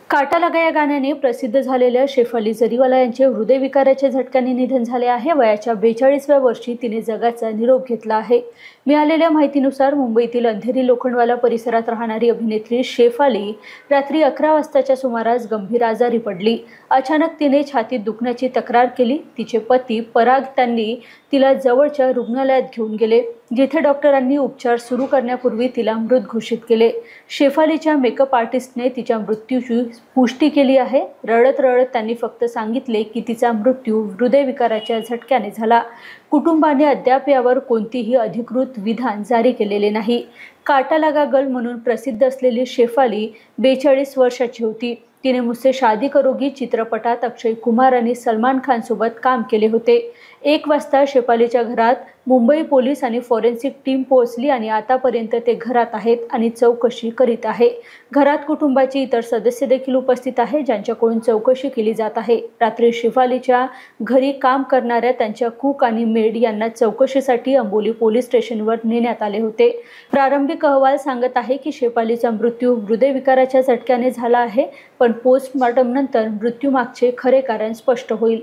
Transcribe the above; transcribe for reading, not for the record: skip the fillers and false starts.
काटा लगा या गाण्याने प्रसिद्ध झालेल्या शेफाली जरीवाला यांचे हृदयविकाराच्या झटक्याने निधन झाले आहे। वयाच्या 42व्या वर्षी तिने जगाचा निरोप घेतला आहे। मिळालेल्या माहितीनुसार मुंबईतील अंधेरी लोखंडवाला परिसरात राहणारी अभिनेत्री शेफाली रात्री 11 वाजताच्या सुमारास गंभीर आजारी पडली। अचानक तिने छातीत दुखण्याची तक्रार केली। तिचे पती पराग त्यांनी तिला जवळच्या रुग्णालयात घेऊन गेले, जिथे डॉक्टरांनी उपचार सुरू करण्यापूर्वी तिला मृत घोषित केले। शेफालीच्या मेकअप आर्टिस्टने तिच्या मृत्यूची पुष्टी केली आहे। रडत रडत त्यांनी फक्त सांगितले की तिचा मृत्यू हृदयविकाराच्या झटक्याने झाला। कुटुंबाने अद्याप यावर कोणतीही अधिकृत विधान जारी केलेले नाही। काटा लगा गर्ल म्हणून प्रसिद्ध असलेली शेफाली 42 वर्षाची होती। तिने मुझसे शादी करोगी चित्रपटात अक्षय कुमार आणि सलमान खान सोबत काम केले होते। 1 वाजता शेफालीच्या घरात मुंबई पोलीस आणि फॉरेन्सिक टीम पोहोचली आणि आतापर्यंत ते घरात आहेत आणि चौकशी करीत आहे। घरात कुटुंबाचे इतर सदस्य देखील उपस्थित आहेत, ज्यांच्याकडून चौकशी केली जात आहे। रात्री शेफालीच्या घरी काम करणाऱ्या त्यांच्या कुक आणि मेड यांना चौकशीसाठी अंबोली पोलीस स्टेशनवर नेण्यात आले होते। प्रारंभिक अहवाल सांगत आहे की शेफालीचा मृत्यू हृदयविकाराच्या झटक्याने झाला आहे, पण पोस्टमॉर्टम नंतर मृत्यूमागचे खरे कारण स्पष्ट होईल।